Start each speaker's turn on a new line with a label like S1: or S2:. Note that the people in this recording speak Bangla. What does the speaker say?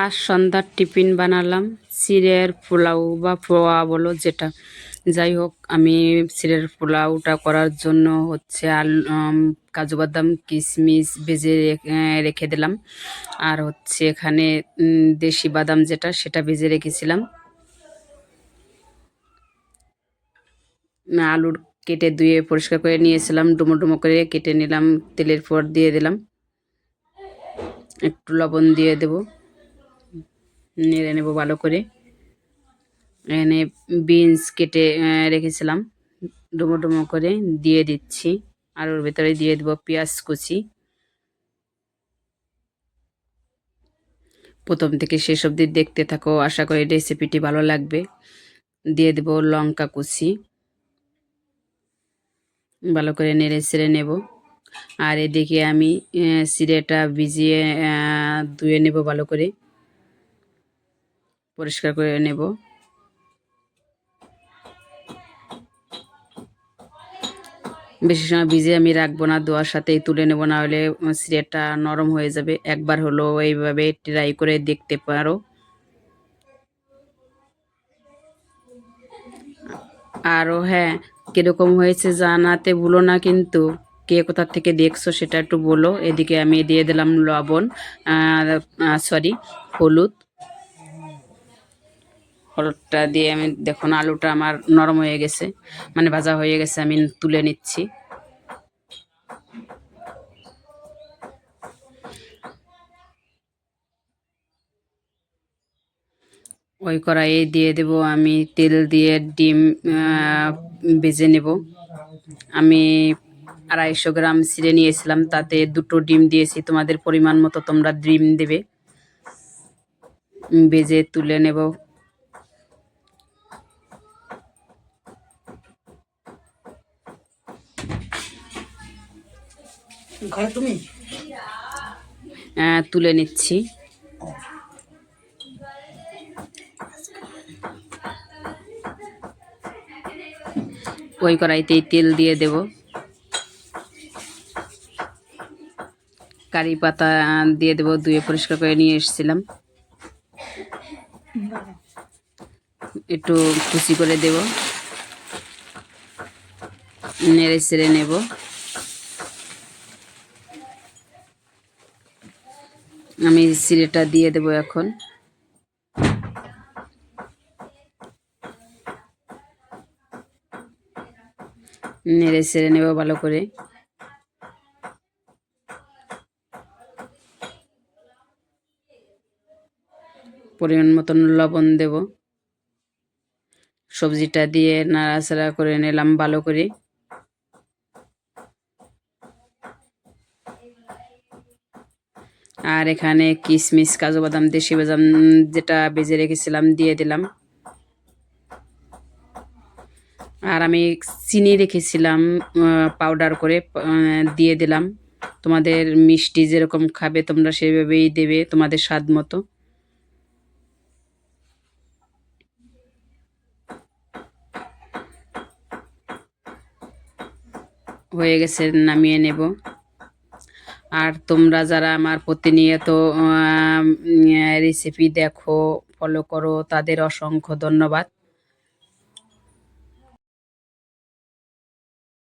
S1: আজ সন্ধ্যার টিফিন বানালাম চিড়ের পোলাও বা পোয়া বলো যেটা, যাই হোক। আমি চিড়ের পোলাওটা করার জন্য হচ্ছে কাজু বাদাম কিশমিশ ভেজে রেখে দিলাম। আর হচ্ছে এখানে দেশি বাদাম যেটা সেটা ভেজে রেখেছিলাম। আলুর কেটে ধুয়ে পরিষ্কার করে নিয়েছিলাম, ডুমো ডুমো করে কেটে নিলাম, তেলের পর দিয়ে দিলাম, একটু লবণ দিয়ে দেব, নেড়ে নেব ভালো করে। এখানে বিনস কেটে রেখেছিলাম, ডুমো ডুমো করে দিয়ে দিচ্ছি। আর ওর ভেতরে দিয়ে দেবো পেঁয়াজ কুচি। প্রথম থেকে শেষ অবধি দেখতে থাকো, আশা করি রেসিপিটি ভালো লাগবে। দিয়ে দেবো লঙ্কা কুচি, ভালো করে নেড়ে ছেড়ে নেব। আর এদিকে আমি চিড়েটা ভিজিয়ে ধুয়ে নেব, ভালো করে পরিষ্কার করে নেব। বেশি সময় ভিজে আমি রাখবো না, ধোয়ার সাথেই তুলে নেব, না হলে চিড়েটা নরম হয়ে যাবে। একবার হলো এইভাবে ট্রাই করে দেখতে পারো। আরও হ্যাঁ, কীরকম হয়েছে জানাতে ভুলো না কিন্তু। কে কোথা থেকে দেখছো সেটা একটু বলো। এদিকে আমি দিয়ে দিলাম লবণ, সরি হলুদ। হলুদটা দিয়ে আমি দেখুন আলুটা আমার নরম হয়ে গেছে, মানে ভাজা হয়ে গেছে, আমি তুলে নিচ্ছি। ওই কড়াইয়ে দিয়ে দেব আমি তেল দিয়ে ডিম ভেজে নেব। আমি 250 গ্রাম চিড়ে নিয়েছিলাম, তাতে 2টো ডিম দিয়েছি। তোমাদের পরিমাণ মতো তোমরা ডিম দেবে। ভেজে তুলে নেব। তুলে নিচ্ছি। ওই কড়াইতেই তেল দিয়ে দেব। কারি পাতা দিয়ে দেব, ধুয়ে পরিষ্কার করে নিয়ে এসেছিলাম, একটু কুচি করে দেব, নেড়ে চেড়ে নেব। আমি চিড়েটা দিয়ে দেব এখন। নেড়ে চেড়ে নেব ভালো করে। পরিমাণ মতন লবণ দেব। সবজিটা দিয়ে নাড়াচাড়া করে নিলাম ভালো করে। আর এখানে কিশমিশ কাজু বাদাম দেশি বাদাম যেটা ভেজে রেখেছিলাম দিয়ে দিলাম। আর আমি চিনি রেখেছিলাম পাউডার করে, দিয়ে দিলাম। তোমাদের মিষ্টি যেরকম খাবে তোমরা সেভাবেই দেবে, তোমাদের স্বাদ মতো। হয়ে গেছে, নামিয়ে নেব। আর তোমরা যারা আমার প্রতিনিয়ত রেসিপি দেখো, ফলো করো, তাদের অসংখ্য ধন্যবাদ।